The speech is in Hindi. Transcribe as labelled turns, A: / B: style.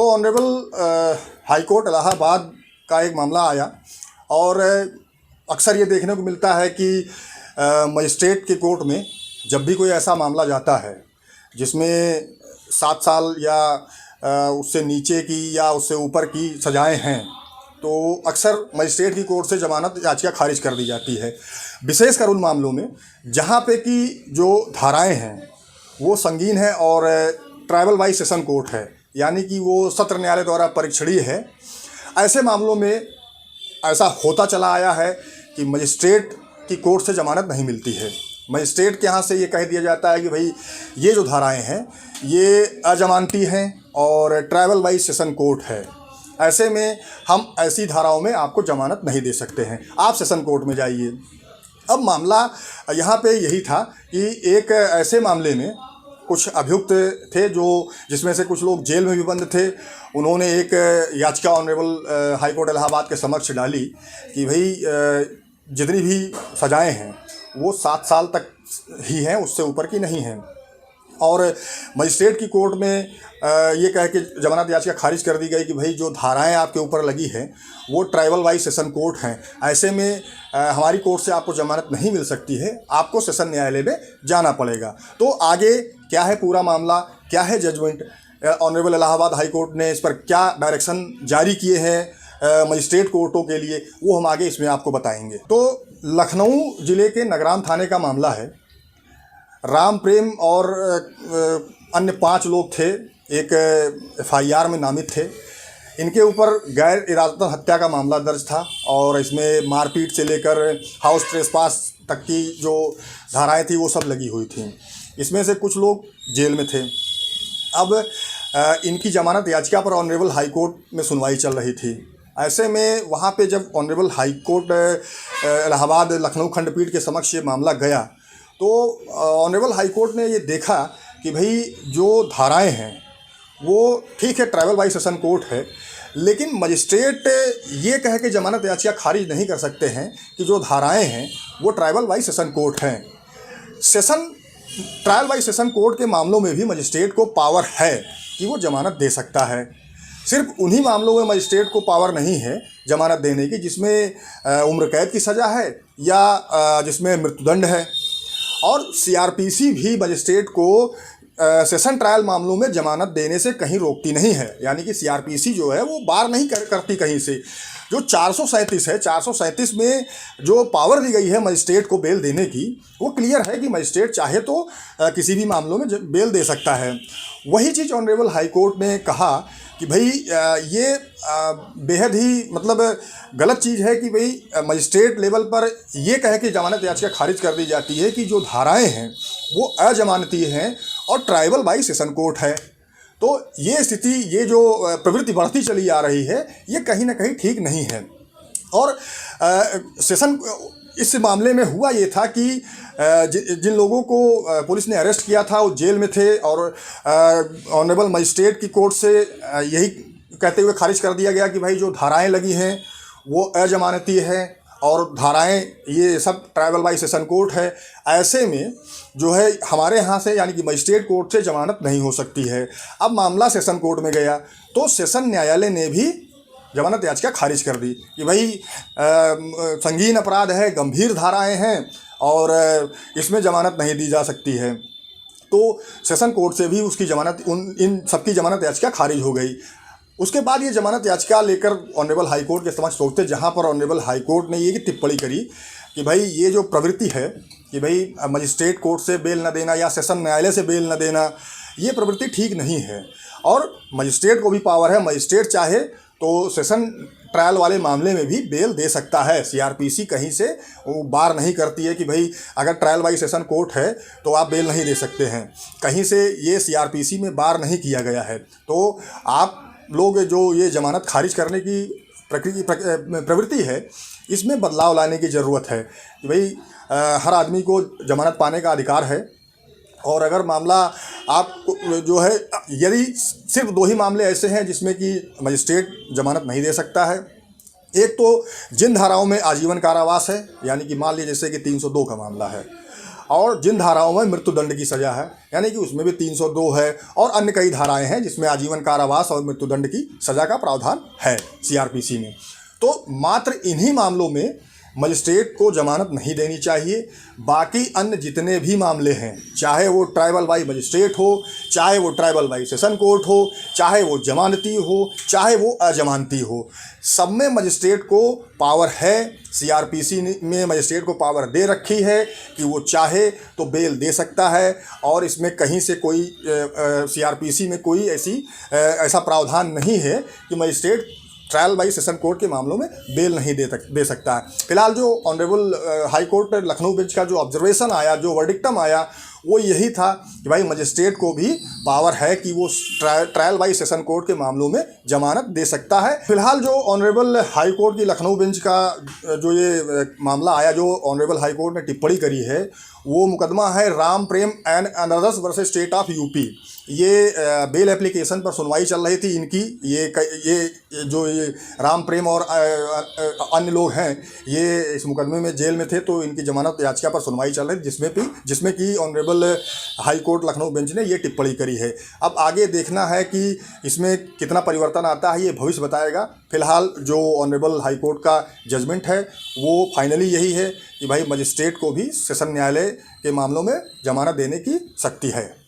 A: तो ऑनरेबल हाई कोर्ट इलाहाबाद का एक मामला आया और अक्सर ये देखने को मिलता है कि मजिस्ट्रेट के कोर्ट में जब भी कोई ऐसा मामला जाता है जिसमें 7 साल या उससे नीचे की या उससे ऊपर की सज़ाएं हैं, तो अक्सर मजिस्ट्रेट की कोर्ट से ज़मानत याचिका खारिज कर दी जाती है। विशेषकर उन मामलों में जहाँ पे कि जो धाराएं हैं वो संगीन है और ट्राइबल वाइज सेशन कोर्ट है, यानी कि वो सत्र न्यायालय द्वारा परीक्षणीय है। ऐसे मामलों में ऐसा होता चला आया है कि मजिस्ट्रेट की कोर्ट से ज़मानत नहीं मिलती है। मजिस्ट्रेट के यहाँ से ये कह दिया जाता है कि भाई ये जो धाराएं हैं ये अजमानती हैं और ट्राइबल वाइज सेशन कोर्ट है, ऐसे में हम ऐसी धाराओं में आपको ज़मानत नहीं दे सकते हैं, आप सेशन कोर्ट में जाइए। अब मामला यहाँ पे यही था कि एक ऐसे मामले में कुछ अभियुक्त थे जो जिसमें से कुछ लोग जेल में भी बंद थे। उन्होंने एक याचिका ऑनरेबल हाई कोर्ट इलाहाबाद के समक्ष डाली कि भाई जितनी भी सज़ाएं हैं वो 7 साल तक ही हैं, उससे ऊपर की नहीं हैं। और मजिस्ट्रेट की कोर्ट में ये कह के ज़मानत याचिका खारिज कर दी गई कि भाई जो धाराएं आपके ऊपर लगी हैं वो ट्राइबल वाइज सेशन कोर्ट हैं, ऐसे में हमारी कोर्ट से आपको ज़मानत नहीं मिल सकती है, आपको सेशन न्यायालय में जाना पड़ेगा। तो आगे क्या है पूरा मामला, क्या है judgement, honourable Allahabad high court ने इस पर क्या डायरेक्शन जारी किए हैं मजिस्ट्रेट कोर्टों के लिए, वो हम आगे इसमें आपको बताएंगे। तो लखनऊ ज़िले के नगराम थाने का मामला है। राम प्रेम और अन्य 5 लोग थे, एक FIR में नामित थे। इनके ऊपर गैर इरादतन हत्या का मामला दर्ज था और इसमें मारपीट से लेकर हाउस ट्रेसपास तक की जो धाराएं थी वो सब लगी हुई थी। इसमें से कुछ लोग जेल में थे। अब इनकी ज़मानत याचिका पर ऑनरेबल हाई कोर्ट में सुनवाई चल रही थी। ऐसे में वहाँ पे जब honourable high court Allahabad Lucknow खंडपीठ के समक्ष ये मामला गया तो ऑनरेबल हाई कोर्ट ने ये देखा कि भाई जो धाराएं हैं वो ठीक है ट्राइबल वाइज सेशन कोर्ट है, लेकिन मजिस्ट्रेट ये कह के ज़मानत याचिका खारिज नहीं कर सकते हैं कि जो धाराएं हैं वो ट्राइबल वाइज सेशन कोर्ट हैं। ट्रायल वाइज सेशन कोर्ट के मामलों में भी मजिस्ट्रेट को पावर है कि वो ज़मानत दे सकता है। सिर्फ उन्हीं मामलों में मजिस्ट्रेट को पावर नहीं है ज़मानत देने की जिसमें उम्र कैद की सज़ा है या जिसमें मृत्युदंड है। और CRPC भी मजिस्ट्रेट को सेशन ट्रायल मामलों में ज़मानत देने से कहीं रोकती नहीं है, यानी कि CRPC जो है वो बार नहीं करती कहीं से। जो 437 है, 437 में जो पावर दी गई है मजिस्ट्रेट को बेल देने की, वो क्लियर है कि मजिस्ट्रेट चाहे तो किसी भी मामलों में बेल दे सकता है। वही चीज़ ऑनरेबल हाई कोर्ट ने कहा कि भाई ये बेहद ही मतलब गलत चीज़ है कि भाई मजिस्ट्रेट लेवल पर ये कहे कि ज़मानत याचिका खारिज कर दी जाती है कि जो धाराएं हैं वो अजमानती हैं और ट्राइबल वाइज सेशन कोर्ट है। तो ये स्थिति, ये जो प्रवृत्ति बढ़ती चली आ रही है, ये कहीं ना कहीं ठीक नहीं है। और सेशन इस मामले में हुआ ये था कि जिन लोगों को पुलिस ने अरेस्ट किया था वो जेल में थे और ऑनरेबल मजिस्ट्रेट की कोर्ट से यही कहते हुए खारिज कर दिया गया कि भाई जो धाराएं लगी हैं वो अजमानती है और धाराएं ये सब ट्राइबल वाइज सेशन कोर्ट है। ऐसे में जो है हमारे यहाँ से यानी कि मजिस्ट्रेट कोर्ट से ज़मानत नहीं हो सकती है। अब मामला सेशन कोर्ट में गया तो सेशन न्यायालय ने भी ज़मानत याचिका खारिज कर दी कि भाई संगीन अपराध है, गंभीर धाराएं हैं और इसमें ज़मानत नहीं दी जा सकती है। तो सेशन कोर्ट से भी उसकी ज़मानत इन सबकी ज़मानत याचिका खारिज हो गई। उसके बाद ये ज़मानत याचिका लेकर ऑनरेबल हाई कोर्ट के समक्ष पहुंचते, जहां पर ऑनरेबल हाई कोर्ट ने ये टिप्पणी करी कि भाई ये जो प्रवृत्ति है कि भाई मजिस्ट्रेट कोर्ट से बेल न देना या सेशन न्यायालय से बेल न देना, ये प्रवृत्ति ठीक नहीं है। और मजिस्ट्रेट को भी पावर है, मजिस्ट्रेट चाहे तो सेशन ट्रायल वाले मामले में भी बेल दे सकता है। CRPC कहीं से वो बार नहीं करती है कि भाई अगर ट्रायल वाइज सेशन कोर्ट है तो आप बेल नहीं दे सकते हैं, कहीं से ये CRPC में बार नहीं किया गया है। तो आप लोग जो ये ज़मानत खारिज करने की प्रवृत्ति है, इसमें बदलाव लाने की ज़रूरत है कि भाई हर आदमी को ज़मानत पाने का अधिकार है। और अगर मामला आप जो है, यदि सिर्फ 2 ही मामले ऐसे हैं जिसमें कि मजिस्ट्रेट ज़मानत नहीं दे सकता है, एक तो जिन धाराओं में आजीवन कारावास है, यानी कि मान लीजिए जैसे कि 302 का मामला है, और जिन धाराओं में मृत्युदंड की सज़ा है, यानी कि उसमें भी 302 है और अन्य कई धाराएं हैं जिसमें आजीवन कारावास और मृत्युदंड की सज़ा का प्रावधान है सीआरपीसी में। तो मात्र इन्हीं मामलों में मजिस्ट्रेट को जमानत नहीं देनी चाहिए। बाकी अन्य जितने भी मामले हैं, चाहे वो ट्राइबल बाई मजिस्ट्रेट हो, चाहे वो ट्राइबल बाई सेशन कोर्ट हो, चाहे वो जमानती हो, चाहे वो अजमानती हो, सब में मजिस्ट्रेट को पावर है। सीआरपीसी में मजिस्ट्रेट को पावर दे रखी है कि वो चाहे तो बेल दे सकता है और इसमें कहीं से कोई सीआरपीसी में कोई ऐसा प्रावधान नहीं है कि magistrate trial by session court के मामलों में बेल नहीं दे सकता है। फिलहाल जो honourable high court Lucknow bench का जो ऑब्जर्वेशन आया, जो वर्डिक्टम आया, वो यही था कि भाई मजिस्ट्रेट को भी पावर है कि वो ट्रायल बाई सेशन कोर्ट के मामलों में जमानत दे सकता है। फिलहाल जो ऑनरेबल हाई कोर्ट की लखनऊ बेंच का जो ये मामला आया, जो ऑनरेबल हाई कोर्ट ने टिप्पणी करी है, वो मुकदमा है Ram Prem and others versus state of UP. ये बेल एप्लीकेशन पर सुनवाई चल रही थी इनकी। ये जो ये राम प्रेम और अन्य लोग हैं, ये इस मुकदमे में जेल में थे, तो इनकी जमानत याचिका पर सुनवाई चल रही थी, जिसमें कि honourable high court Lucknow bench ने ये टिप्पणी करी है। अब आगे देखना है कि इसमें कितना परिवर्तन आता है, ये भविष्य बताएगा। फिलहाल जो ऑनरेबल हाई कोर्ट का जजमेंट है वो फाइनली यही है कि भाई मजिस्ट्रेट को भी सेशन न्यायालय के मामलों में जमानत देने की शक्ति है।